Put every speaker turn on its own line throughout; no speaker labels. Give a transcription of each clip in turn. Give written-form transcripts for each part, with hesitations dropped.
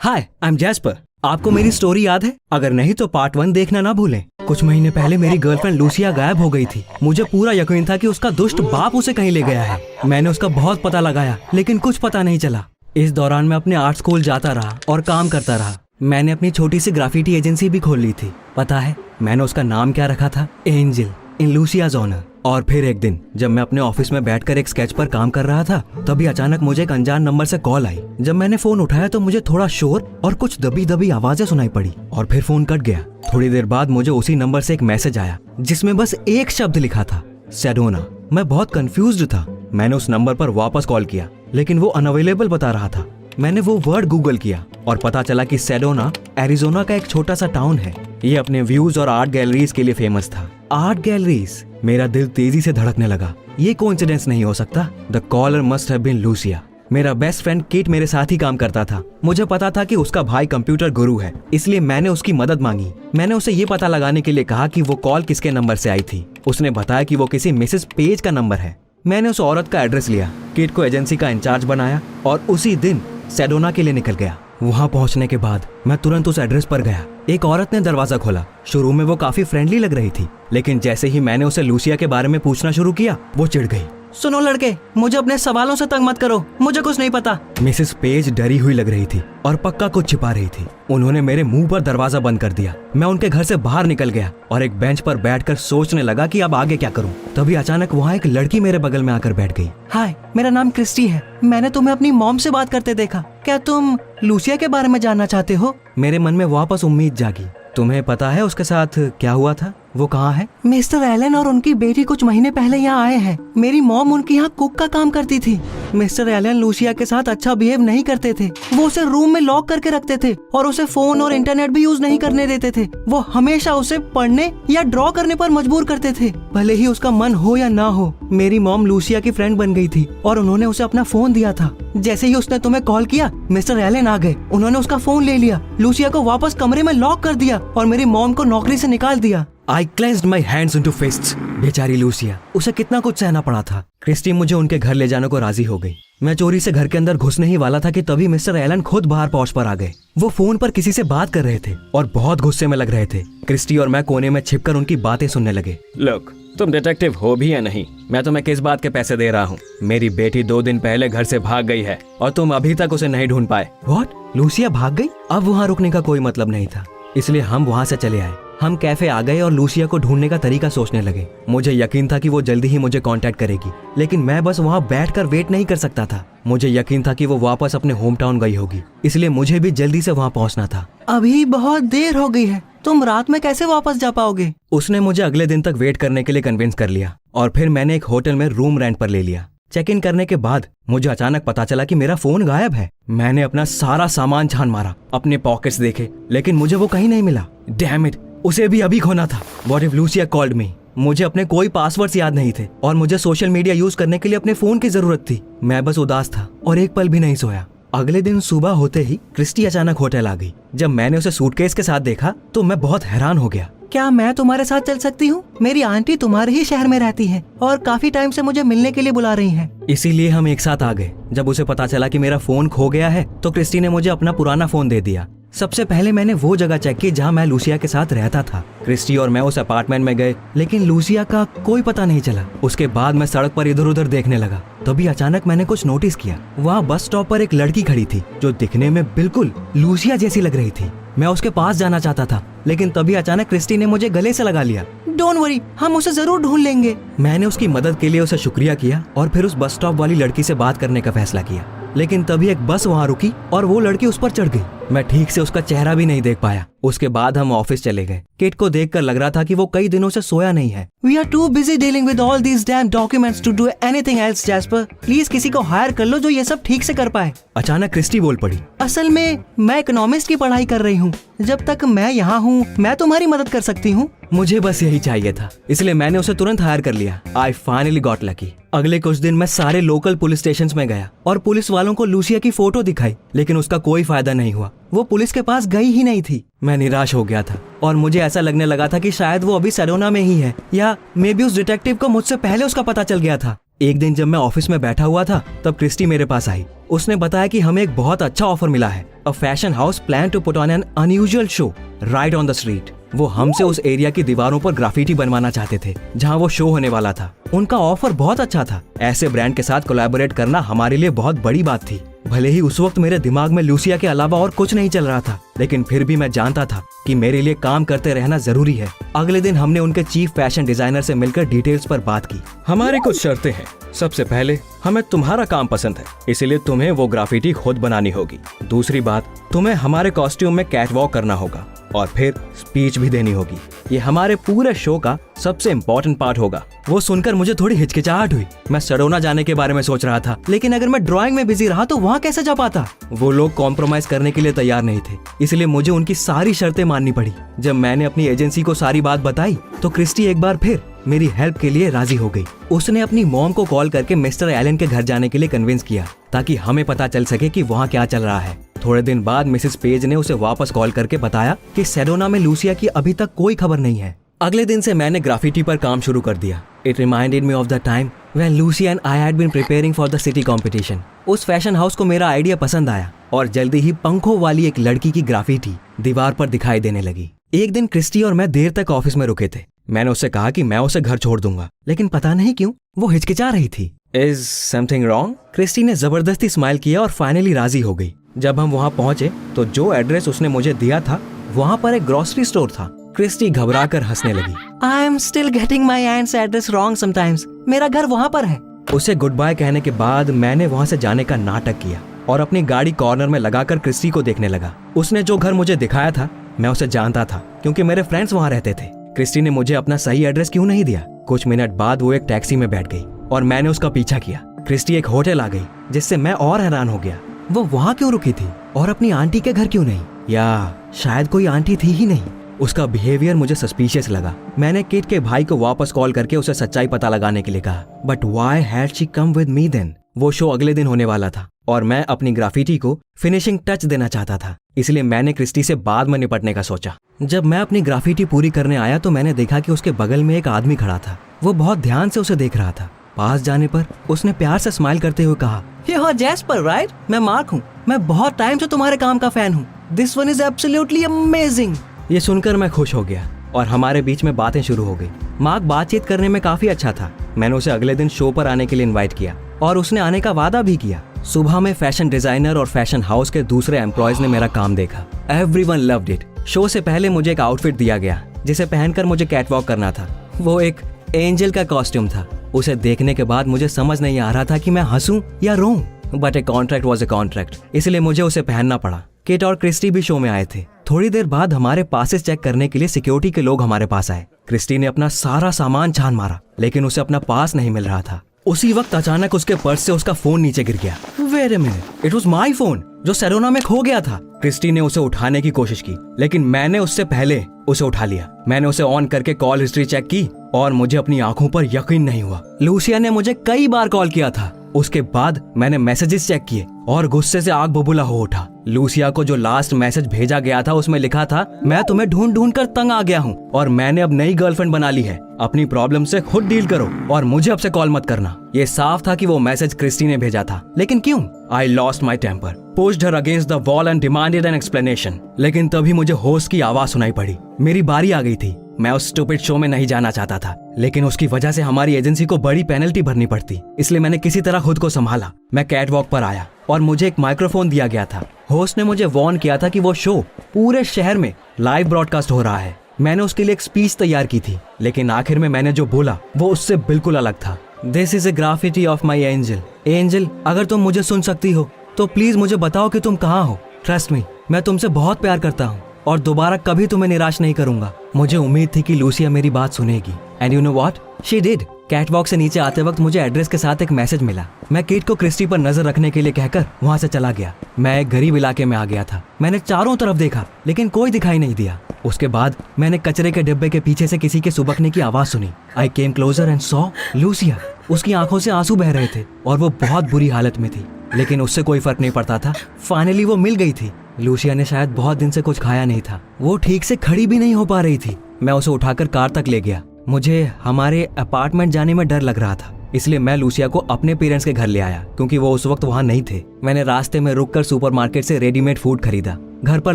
Hi, I am jasper. आपको मेरी story याद है? अगर नहीं तो पार्ट 1 देखना ना भूलें। कुछ महीने पहले मेरी गर्लफ्रेंड लूसिया गायब हो गई थी। मुझे पूरा यकीन था कि उसका दुष्ट बाप उसे कहीं ले गया है। मैंने उसका बहुत पता लगाया, लेकिन कुछ पता नहीं चला। इस दौरान मैं अपने आर्ट स्कूल जाता रहा और काम करता रहा। मैंने अपनी छोटी सी ग्राफिटी एजेंसी भी खोल ली थी। पता है मैंने उसका नाम क्या रखा था? Angel in Lucia's honour. और फिर एक दिन जब मैं अपने ऑफिस में बैठकर एक स्केच पर काम कर रहा था, तभी अचानक मुझे एक अनजान नंबर से कॉल आई। जब मैंने फोन उठाया तो मुझे थोड़ा शोर और कुछ दबी दबी आवाजें सुनाई पड़ी और फिर फोन कट गया। थोड़ी देर बाद मुझे उसी नंबर से एक मैसेज आया जिसमें बस एक शब्द लिखा था, सेडोना। मैं बहुत कंफ्यूज्ड था। मैंने उस नंबर पर वापस कॉल किया, लेकिन वो अनअवेलेबल बता रहा था। मैंने वो वर्ड गूगल किया और पता चला कि सेडोना एरिजोना का एक छोटा सा टाउन है। ये अपने व्यूज और आर्ट गैलरीज के लिए फेमस था। Art galleries? मेरा दिल तेजी से धड़कने लगा। ये कोइंसिडेंस नहीं हो सकता। The caller must have been Lucia. मेरा बेस्ट फ्रेंड किट मेरे साथ ही काम करता था। मुझे पता था कि उसका भाई कंप्यूटर गुरु है, इसलिए मैंने उसकी मदद मांगी। मैंने उसे ये पता लगाने के लिए कहा कि वो कॉल किसके नंबर से आई थी। उसने बताया कि वो किसी मिसेस पेज का नंबर है। मैंने उस औरत का एड्रेस लिया, किट को एजेंसी का इंचार्ज बनाया और उसी दिन सेडोना के लिए निकल गया। वहाँ पहुँचने के बाद मैं तुरंत उस एड्रेस पर गया। एक औरत ने दरवाजा खोला। शुरू में वो काफी फ्रेंडली लग रही थी, लेकिन जैसे ही मैंने उसे लूसिया के बारे में पूछना शुरू किया, वो चिढ़ गई। सुनो लड़के, मुझे अपने सवालों से तंग मत करो, मुझे कुछ नहीं पता। मिसेस पेज डरी हुई लग रही थी और पक्का कुछ छिपा रही थी। उन्होंने मेरे मुंह पर दरवाजा बंद कर दिया। मैं उनके घर से बाहर निकल गया और एक बेंच पर बैठकर सोचने लगा कि अब आगे क्या करूं। तभी अचानक वहाँ एक लड़की मेरे बगल में आकर बैठ गई। हाय, मेरा नाम क्रिस्टी है। मैंने तुम्हें अपनी मॉम से बात करते देखा। क्या तुम लूसिया के बारे में जानना चाहते हो? मेरे मन में वापस उम्मीद जागी। तुम्हें पता है उसके साथ क्या हुआ था? वो कहाँ है? मिस्टर एलन और उनकी बेटी कुछ महीने पहले यहाँ आए हैं। मेरी मॉम उनके यहाँ कुक का काम करती थी। मिस्टर एलन लूसिया के साथ अच्छा बिहेव नहीं करते थे। वो उसे रूम में लॉक करके रखते थे और उसे फोन और इंटरनेट भी यूज नहीं करने देते थे। वो हमेशा उसे पढ़ने या ड्रॉ करने पर मजबूर करते थे, भले ही उसका मन हो या ना हो। मेरी मॉम लूसिया की फ्रेंड बन गई थी और उन्होंने उसे अपना फोन दिया था। जैसे ही उसने तुम्हें कॉल किया, मिस्टर एलन आ गए। उन्होंने उसका फोन ले लिया, लूसिया को वापस कमरे में लॉक कर दिया और मेरी मॉम को नौकरी से निकाल दिया। I clenched my hands into fists। बेचारी लूसिया, उसे कितना कुछ सहना पड़ा था। क्रिस्टी मुझे उनके घर ले जाने को राजी हो गई। मैं चोरी से घर के अंदर घुसने ही वाला था कि तभी मिस्टर एलन खुद बाहर पहुंच पर आ गए। वो फोन पर किसी से बात कर रहे थे और बहुत गुस्से में लग रहे थे। क्रिस्टी और मैं कोने में छिपकर उनकी बातें सुनने लगे। लोग, तुम डिटेक्टिव हो भी या नहीं, मैं तुम्हें किस बात के पैसे दे रहा हूँ? मेरी बेटी 2 दिन पहले घर से भाग गई है और तुम अभी तक उसे नहीं ढूंढ पाए। व्हाट? लूसिया भाग गई? अब वहाँ रुकने का कोई मतलब नहीं था, इसलिए हम वहाँ से चले आए। हम कैफे आ गए और लूसिया को ढूंढने का तरीका सोचने लगे। मुझे यकीन था कि वो जल्दी ही मुझे कांटेक्ट करेगी, लेकिन मैं बस वहाँ बैठकर वेट नहीं कर सकता था। मुझे यकीन था कि वो वापस अपने होम टाउन गई होगी, इसलिए मुझे भी जल्दी से वहाँ पहुँचना था। अभी बहुत देर हो गई है, तुम रात में कैसे वापस जा पाओगे? उसने मुझे अगले दिन तक वेट करने के लिए कन्विंस कर लिया और फिर मैंने एक होटल में रूम रेंट पर ले लिया। चेक इन करने के बाद मुझे अचानक पता चला कि मेरा फोन गायब है। मैंने अपना सारा सामान छान मारा, अपने पॉकेट्स देखे, लेकिन मुझे वो कहीं नहीं मिला। डैम इट, उसे भी अभी खोना था। What if Lucia called me? मुझे अपने कोई पासवर्ड्स याद नहीं थे और मुझे सोशल मीडिया यूज करने के लिए अपने फोन की जरूरत थी। मैं बस उदास था और एक पल भी नहीं सोया। अगले दिन सुबह होते ही क्रिस्टी अचानक होटल आ गई। जब मैंने उसे सूटकेस के साथ देखा तो मैं बहुत हैरान हो गया। क्या मैं तुम्हारे साथ चल सकती हूँ? मेरी आंटी तुम्हारे ही शहर में रहती है और काफी टाइम से मुझे मिलने के लिए बुला रही हैं। इसीलिए हम एक साथ आ गए। जब उसे पता चला कि मेरा फोन खो गया है तो क्रिस्टी ने मुझे अपना पुराना फोन दे दिया। सबसे पहले मैंने वो जगह चेक की जहाँ मैं लूसिया के साथ रहता था। क्रिस्टी और मैं उस अपार्टमेंट में गए, लेकिन लूसिया का कोई पता नहीं चला। उसके बाद मैं सड़क पर इधर उधर देखने लगा। तभी अचानक मैंने कुछ नोटिस किया। वहाँ बस स्टॉप पर एक लड़की खड़ी थी जो दिखने में बिल्कुल लूसिया जैसी लग रही थी। मैं उसके पास जाना चाहता था, लेकिन तभी अचानक क्रिस्टी ने मुझे गले से लगा लिया। डोंट वरी, हम उसे जरूर ढूंढ लेंगे। मैंने उसकी मदद के लिए उसे शुक्रिया किया और फिर उस बस स्टॉप वाली लड़की से बात करने का फैसला किया। लेकिन तभी एक बस वहाँ रुकी और वो लड़की उस पर चढ़ गई। मैं ठीक से उसका चेहरा भी नहीं देख पाया। उसके बाद हम ऑफिस चले गए। किट को देखकर लग रहा था कि वो कई दिनों से सोया नहीं है। We are too busy dealing with all these damn documents to do anything else, Jasper. Please किसी को हायर कर लो जो ये सब ठीक से कर पाए। अचानक क्रिस्टी बोल पड़ी। असल में मैं इकोनॉमिक्स की पढ़ाई कर रही हूँ। जब तक मैं यहाँ हूँ मैं तुम्हारी मदद कर सकती हूँ। मुझे बस यही चाहिए था, इसलिए मैंने उसे तुरंत हायर कर लिया। I finally got lucky। अगले कुछ दिन मैं सारे लोकल पुलिस स्टेशन में गया और पुलिस वालों को लूसिया की फोटो दिखाई, लेकिन उसका कोई फायदा नहीं हुआ। वो पुलिस के पास गई ही नहीं थी। मैं निराश हो गया था और मुझे ऐसा लगने लगा था कि शायद वो अभी सेडोना में ही है, या मे बी उस डिटेक्टिव को मुझसे पहले उसका पता चल गया था। एक दिन जब मैं ऑफिस में बैठा हुआ था तब क्रिस्टी मेरे पास आई। उसने बताया कि हमें एक बहुत अच्छा ऑफर मिला है। A fashion house plan to put on an unusual show right on the street. वो हमसे उस एरिया की दीवारों पर ग्राफिटी बनवाना चाहते थे जहाँ वो शो होने वाला था। उनका ऑफर बहुत अच्छा था। ऐसे ब्रांड के साथ कोलैबोरेट करना हमारे लिए बहुत बड़ी बात थी। भले ही उस वक्त मेरे दिमाग में लूसिया के अलावा और कुछ नहीं चल रहा था, लेकिन फिर भी मैं जानता था कि मेरे लिए काम करते रहना जरूरी है। अगले दिन हमने उनके चीफ फैशन डिजाइनर से मिलकर डिटेल्स पर बात की। हमारी कुछ शर्तें हैं। सबसे पहले, हमें तुम्हारा काम पसंद है, इसीलिए तुम्हें वो ग्राफिटी खुद बनानी होगी। दूसरी बात, तुम्हें हमारे कॉस्ट्यूम में कैटवॉक करना होगा और फिर स्पीच भी देनी होगी। ये हमारे पूरे शो का सबसे इम्पोर्टेंट पार्ट होगा। वो सुनकर मुझे थोड़ी हिचकिचाहट हुई। मैं सडोना जाने के बारे में सोच रहा था, लेकिन अगर मैं ड्राइंग में बिजी रहा तो वहाँ कैसे जा पाता। वो लोग कॉम्प्रोमाइज करने के लिए तैयार नहीं थे, इसलिए मुझे उनकी सारी शर्तें माननी पड़ी। जब मैंने अपनी एजेंसी को सारी बात बताई तो क्रिस्टी एक बार फिर मेरी हेल्प के लिए राजी हो गई। उसने अपनी मॉम को कॉल करके मिस्टर एलन के घर जाने के लिए कन्विंस किया ताकि हमें पता चल सके कि वहाँ क्या चल रहा है। थोड़े दिन बाद मिसेस पेज ने उसे वापस कॉल करके बताया कि सेडोना में लूसिया की अभी तक कोई खबर नहीं है। अगले दिन से मैंने ग्राफिटी पर काम शुरू कर दिया। It reminded me of the time when Lucia and I had been preparing for the city competition. उस फैशन हाउस को मेरा आइडिया पसंद आया और जल्दी ही पंखों वाली एक लड़की की ग्राफिटी दीवार पर दिखाई देने लगी। एक दिन क्रिस्टी और मैं देर तक ऑफिस में रुके थे। मैंने उससे कहा कि मैं उसे घर छोड़ दूंगा, लेकिन पता नहीं क्यों वो हिचकिचा रही थी। Is something wrong? क्रिस्टी ने जबरदस्ती स्माइल किया और फाइनली राजी हो गई। जब हम वहाँ पहुंचे तो जो एड्रेस उसने मुझे दिया था वहाँ पर एक ग्रोसरी स्टोर था। क्रिस्टी घबरा कर हंसने लगी। I am still getting my aunt's address wrong sometimes. मेरा घर वहाँ पर है। उसे गुड बाय कहने के बाद मैंने वहाँ से जाने का नाटक किया और अपनी गाड़ी कॉर्नर में लगाकर क्रिस्टी को देखने लगा। उसने जो घर मुझे दिखाया था मैं उसे जानता था क्योंकि मेरे फ्रेंड्स वहाँ रहते थे। क्रिस्टी ने मुझे अपना सही एड्रेस क्यों नहीं दिया? कुछ मिनट बाद वो एक टैक्सी में बैठ गई और मैंने उसका पीछा किया। क्रिस्टी एक होटल आ गई जिससे मैं और हैरान हो गया। वो वहाँ क्यों रुकी थी और अपनी आंटी के घर क्यों नहीं? या शायद कोई आंटी थी ही नहीं। उसका बिहेवियर मुझे सस्पिशियस लगा। मैंने किट के भाई को वापस कॉल करके उसे सच्चाई पता लगाने के लिए कहा। But why had she come with me then? वो शो अगले दिन होने वाला था और मैं अपनी ग्राफिटी को फिनिशिंग टच देना चाहता था, इसलिए मैंने क्रिस्टी से बाद में निपटने का सोचा। जब मैं अपनी ग्राफिटी पूरी करने आया तो मैंने देखा कि उसके बगल में एक आदमी खड़ा था। वो बहुत ध्यान से उसे देख रहा था। पास जाने पर उसने प्यार से स्माइल करते हुए कहा, "You are Jasper, right? मैं मार्क हूँ। मैं बहुत टाइम से तुम्हारे काम का फैन हूँ। This one is absolutely amazing." ये सुनकर मैं खुश हो गया और हमारे बीच में बातें शुरू हो गई। मार्क बातचीत करने में काफी अच्छा था। मैंने उसे अगले दिन शो पर आने के लिए इनवाइट किया और उसने आने का वादा भी किया। सुबह में फैशन डिजाइनर और फैशन हाउस के दूसरे एम्प्लॉयज ने मेरा काम देखा। Everyone loved it. शो से पहले मुझे एक आउटफिट दिया गया जिसे पहनकर मुझे कैटवॉक करना था। वो एक एंजल का कॉस्ट्यूम था। उसे देखने के बाद मुझे समझ नहीं आ रहा था कि मैं हंसूं या रोऊं। But a contract was a contract, इसलिए मुझे उसे पहनना पड़ा। किट और क्रिस्टी भी शो में आए थे। थोड़ी देर बाद हमारे पासेस चेक करने के लिए सिक्योरिटी के लोग हमारे पास आए। क्रिस्टी ने अपना सारा सामान छान मारा, लेकिन उसे अपना पास नहीं मिल रहा था। उसी वक्त अचानक उसके पर्स से उसका फोन नीचे गिर गया। Wait a minute, it was my phone जो सेडोना में खो गया था। क्रिस्टी ने उसे उठाने की कोशिश की, लेकिन मैंने उससे पहले उसे उठा लिया। मैंने उसे ऑन करके कॉल हिस्ट्री चेक की और मुझे अपनी आंखों पर यकीन नहीं हुआ। लूसिया ने मुझे कई बार कॉल किया था। उसके बाद मैंने मैसेजेस चेक किए और गुस्से से आग बबूला हो उठा। लूसिया को जो लास्ट मैसेज भेजा गया था उसमें लिखा था, मैं तुम्हें ढूंढ ढूंढ कर तंग आ गया हूँ और मैंने अब नई गर्लफ्रेंड बना ली है। अपनी प्रॉब्लम से खुद डील करो और मुझे अब से कॉल मत करना। ये साफ था कि वो मैसेज क्रिस्टी ने भेजा था, लेकिन क्यों? I lost my temper, pushed her against the wall and demanded an explanation. लेकिन तभी मुझे होस्ट की आवाज सुनाई पड़ी। मेरी बारी आ गई थी। मैं उस स्टूपिड शो में नहीं जाना चाहता था, लेकिन उसकी वजह से हमारी एजेंसी को बड़ी पेनल्टी भरनी पड़ती, इसलिए मैंने किसी तरह खुद को संभाला। मैं कैटवॉक पर आया और मुझे एक माइक्रोफोन दिया गया था। होस्ट ने मुझे वार्न किया था कि वो शो पूरे शहर में लाइव ब्रॉडकास्ट हो रहा है। मैंने उसके लिए एक स्पीच तैयार की थी, लेकिन आखिर में मैंने जो बोला वो उससे बिल्कुल अलग था। This is a graffiti of my angel. Angel, अगर तुम मुझे सुन सकती हो तो प्लीज मुझे बताओ कि तुम कहाँ हो। ट्रस्ट मी, मैं तुमसे बहुत प्यार करता हूँ और दोबारा कभी तुम्हें निराश नहीं करूंगा। मुझे उम्मीद थी कि लूसिया मेरी बात सुनेगी, and you know what, she did. Catwalk से नीचे आते वक्त मुझे एड्रेस के साथ एक मैसेज मिला। मैं किट को क्रिस्टी पर नजर रखने के लिए कहकर वहाँ से चला गया। मैं एक गरीब इलाके में आ गया था। मैंने चारों तरफ देखा, लेकिन कोई दिखाई नहीं दिया। उसके बाद मैंने कचरे के डिब्बे के पीछे से किसी के सुबकने की आवाज सुनी। आई केम क्लोजर एंड सॉ लूसिया। उसकी आंखों से आंसू बह रहे थे और वो बहुत बुरी हालत में थी, लेकिन उससे कोई फर्क नहीं पड़ता था। फाइनली वो मिल गई थी। लूसिया ने शायद बहुत दिन से कुछ खाया नहीं था। वो ठीक से खड़ी भी नहीं हो पा रही थी। मैं उसे उठाकर कार तक ले गया। मुझे हमारे अपार्टमेंट जाने में डर लग रहा था। इसलिए मैं लूसिया को अपने पेरेंट्स के घर ले आया क्योंकि वो उस वक्त वहाँ नहीं थे। मैंने रास्ते में रुककर सुपरमार्केट से रेडीमेड फूड खरीदा। घर पर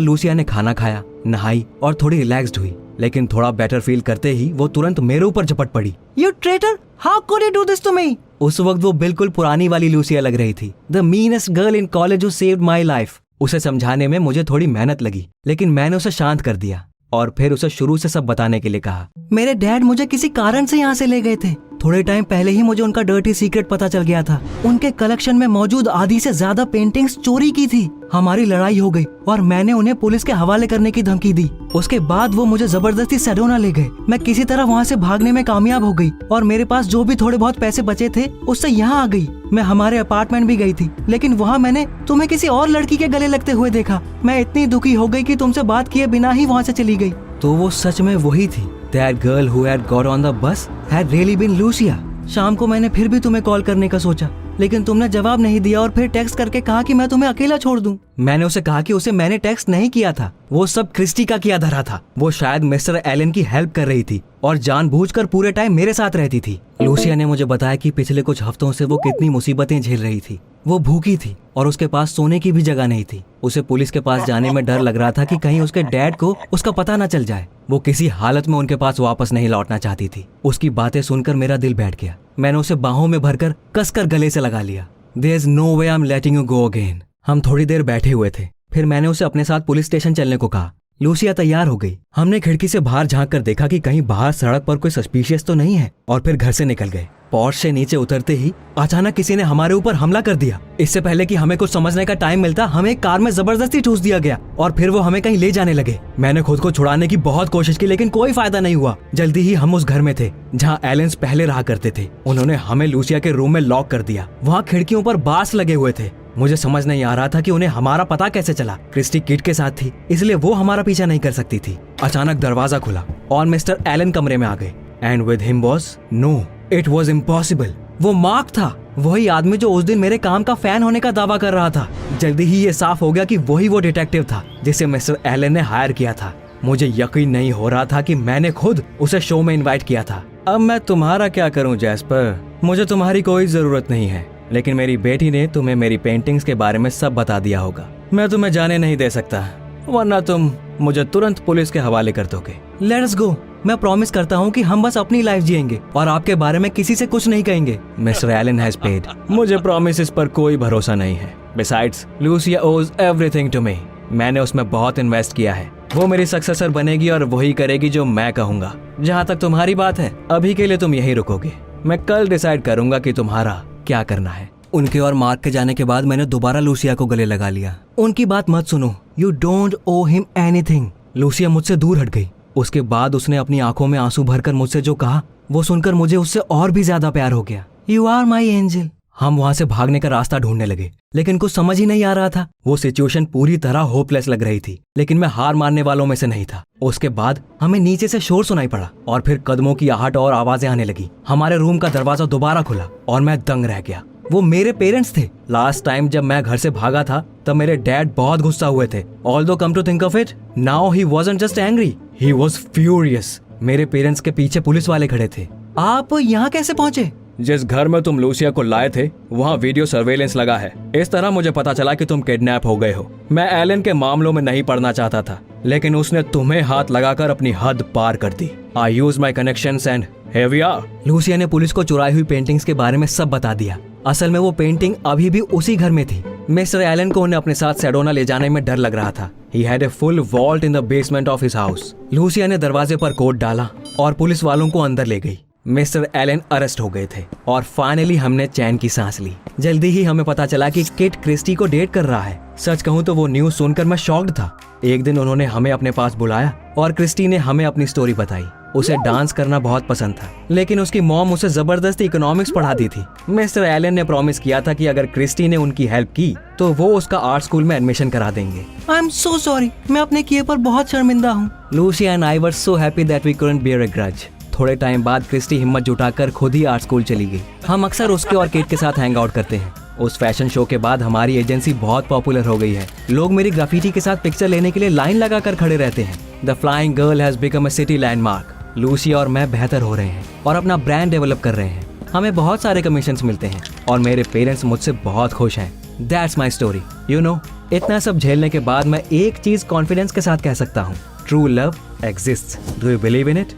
लूसिया ने खाना खाया, नहाई और थोड़ी रिलैक्स्ड हुई, लेकिन थोड़ा बेटर फील करते ही वो तुरंत मेरे ऊपर झपट पड़ी। You traitor, how could you do this to me? उस वक्त वो बिल्कुल पुरानी वाली लूसिया लग रही थी, the meanest girl in college who saved my life. उसे समझाने में मुझे थोड़ी मेहनत लगी, लेकिन मैंने उसे शांत कर दिया और फिर उसे शुरू से सब बताने के लिए कहा। मेरे डैड मुझे किसी कारण से यहाँ से ले गए थे। थोड़े टाइम पहले ही मुझे उनका डर्टी सीक्रेट पता चल गया था। उनके कलेक्शन में मौजूद आधी से ज्यादा पेंटिंग्स चोरी की थी। हमारी लड़ाई हो गई और मैंने उन्हें पुलिस के हवाले करने की धमकी दी। उसके बाद वो मुझे जबरदस्ती सेडोना ले गए। मैं किसी तरह वहाँ से भागने में कामयाब हो गई और मेरे पास जो भी थोड़े बहुत पैसे बचे थे उससे यहाँ आ गई। मैं हमारे अपार्टमेंट भी गई थी, लेकिन वहाँ मैंने तुम्हें किसी और लड़की के गले लगते हुए देखा। मैं इतनी दुखी हो गई कि तुमसे बात किए बिना ही वहाँ से चली गई। तो वो सच में वही थी। That girl who had got on the bus had really been Lucia। शाम को मैंने फिर भी तुम्हें कॉल करने का सोचा, लेकिन तुमने जवाब नहीं दिया और फिर टेक्स्ट करके कहा कि मैं तुम्हें अकेला छोड़ दूं। मैंने उसे कहा कि उसे मैंने टेक्स्ट नहीं किया था, वो सब क्रिस्टी का किया धरा था। वो शायद मिस्टर एलन की हेल्प कर रही थी और जानबूझकर पूरे टाइम मेरे साथ रहती थी। लूसिया ने मुझे बताया कि पिछले कुछ हफ्तों से वो कितनी मुसीबतें झेल रही थी। वो भूखी थी और उसके पास सोने की भी जगह नहीं थी। उसे पुलिस के पास जाने में डर लग रहा था कि कहीं उसके डैड को उसका पता न चल जाए। वो किसी हालत में उनके पास वापस नहीं लौटना चाहती थी। उसकी बातें सुनकर मेरा दिल बैठ गया। मैंने उसे बाहों में भरकर कसकर गले से लगा लिया। There is no way I'm letting you go again। हम थोड़ी देर बैठे हुए थे, फिर मैंने उसे अपने साथ पुलिस स्टेशन चलने को कहा। लूसिया तैयार हो गई। हमने खिड़की से बाहर झांक कर देखा कि कहीं बाहर सड़क पर कोई सस्पिशियस तो नहीं है और फिर घर से निकल गए। पोर्च से नीचे उतरते ही अचानक किसी ने हमारे ऊपर हमला कर दिया। इससे पहले कि हमें कुछ समझने का टाइम मिलता, हमें एक कार में जबरदस्ती ठूस दिया गया और फिर वो हमें कहीं ले जाने लगे। मैंने खुद को छुड़ाने की बहुत कोशिश की, लेकिन कोई फायदा नहीं हुआ। जल्दी ही हम उस घर में थे जहाँ एलेंस पहले रहा करते थे। उन्होंने हमें लूसिया के रूम में लॉक कर दिया। वहाँ खिड़कियों पर बार्स लगे हुए थे। मुझे समझ नहीं आ रहा था कि उन्हें हमारा पता कैसे चला। क्रिस्टी किड के साथ थी, इसलिए वो हमारा पीछा नहीं कर सकती थी। अचानक दरवाजा खुला और मिस्टर एलन कमरे में आ गए। And with him was no, it was impossible. वो मार्क था, वही आदमी जो उस दिन मेरे काम का फैन होने का दावा कर रहा था। जल्दी ही ये साफ हो गया कि वही वो डिटेक्टिव था जिसे मिस्टर एलन ने हायर किया था। मुझे यकीन नहीं हो रहा था कि मैंने खुद उसे शो में इनवाइट किया था। अब मैं तुम्हारा क्या करूं जैस्पर? मुझे तुम्हारी कोई जरूरत नहीं है, लेकिन मेरी बेटी ने तुम्हें मेरी पेंटिंग्स के बारे में सब बता दिया होगा। मैं तुम्हें जाने नहीं दे सकता, वरना तुम मुझे तुरंत पुलिस के हवाले कर दोगे। Let's go. मैं प्रॉमिस करता हूँ कि हम बस अपनी लाइफ जिएंगे और आपके बारे में किसी से कुछ नहीं कहेंगे। Mister Allen has paid. मुझे प्रॉमिसेस पर कोई भरोसा नहीं है। Besides, Lucia owes everything to me. मैंने उसमें बहुत इन्वेस्ट किया है। वो मेरी सक्सेसर बनेगी और वही करेगी जो मैं कहूँगा। जहाँ तक तुम्हारी बात है, अभी के लिए तुम यहीं रुकोगे। मैं कल डिसाइड करूंगा कि तुम्हारा क्या करना है। उनके और मार्क के जाने के बाद मैंने दोबारा लूसिया को गले लगा लिया। उनकी बात मत सुनो। You don't owe him anything. Lucia मुझसे दूर हट गई। उसके बाद उसने अपनी आंखों में आंसू भरकर मुझसे जो कहा, वो सुनकर मुझे उससे और भी ज्यादा प्यार हो गया। You are my angel. हम वहाँ से भागने का रास्ता ढूंढने लगे, लेकिन कुछ समझ ही नहीं आ रहा था। वो सिचुएशन पूरी तरह होपलेस लग रही थी, लेकिन मैं हार मानने वालों में से नहीं था। उसके बाद हमें नीचे से शोर सुनाई पड़ा और फिर कदमों की आहट और आवाजें आने लगी। हमारे रूम का दरवाजा दोबारा खुला और मैं दंग रह गया। वो मेरे पेरेंट्स थे। लास्ट टाइम जब मैं घर से भागा था तब मेरे डैड बहुत गुस्सा हुए थे। Although come to think of it, now he wasn't just angry, he was furious. मेरे पेरेंट्स के पीछे पुलिस वाले खड़े थे। आप यहाँ कैसे पहुँचे? जिस घर में तुम लूसिया को लाए थे वहाँ वीडियो सर्वेलेंस लगा है। इस तरह मुझे पता चला कि तुम किडनैप हो गए हो। मैं एलन के मामलों में नहीं पड़ना चाहता था, लेकिन उसने तुम्हें हाथ लगाकर अपनी हद पार कर दी। I use my connections and here we are. Lucia ने पुलिस को चुराई हुई पेंटिंग्स के बारे में सब बता दिया। असल में वो पेंटिंग अभी भी उसी घर में थी। मिस्टर एलन को उन्हें अपने साथ सेडोना ले जाने में डर लग रहा था। He had a full vault in the basement of his house। Lucia ने दरवाजे पर कोड डाला और पुलिस वालों को अंदर ले गई। मिस्टर एलन अरेस्ट हो गए थे और फाइनली हमने चैन की सांस ली। जल्दी ही हमें पता चला कि किट क्रिस्टी को डेट कर रहा है। सच कहूँ तो वो न्यूज सुनकर मैं शॉक्ड था। एक दिन उन्होंने हमें अपने पास बुलाया और क्रिस्टी ने हमें अपनी स्टोरी बताई। उसे डांस करना बहुत पसंद था, लेकिन उसकी मॉम उसे जबरदस्ती इकोनॉमिक्स पढ़ाती थी। मिस्टर एलन ने प्रॉमिस किया था कि अगर क्रिस्टी ने उनकी हेल्प की तो वो उसका आर्ट स्कूल में एडमिशन करा देंगे। आई एम सो सॉरी, मैं अपने किए पर बहुत शर्मिंदा हूँ। Lucia and I were so happy that we couldn't bear a grudge. थोड़े टाइम बाद क्रिस्टी हिम्मत जुटाकर खुद ही आर्ट स्कूल चली गई। हम अक्सर उसके और केट के साथ हैंग आउट करते हैं। उस फैशन शो के बाद हमारी एजेंसी बहुत पॉपुलर हो गई है। लोग मेरी ग्राफिटी के साथ पिक्चर लेने के लिए लाइन लगाकर खड़े रहते हैं। The flying girl has become a city landmark. Lucia और मैं बेहतर हो रहे हैं और अपना ब्रांड डेवलप कर रहे हैं। हमें बहुत सारे कमीशंस मिलते हैं और मेरे पेरेंट्स मुझसे बहुत खुश हैं। That's my story. You know, इतना सब झेलने के बाद मैं एक चीज कॉन्फिडेंस के साथ कह सकता हूँ, true love exists. Do you believe in it?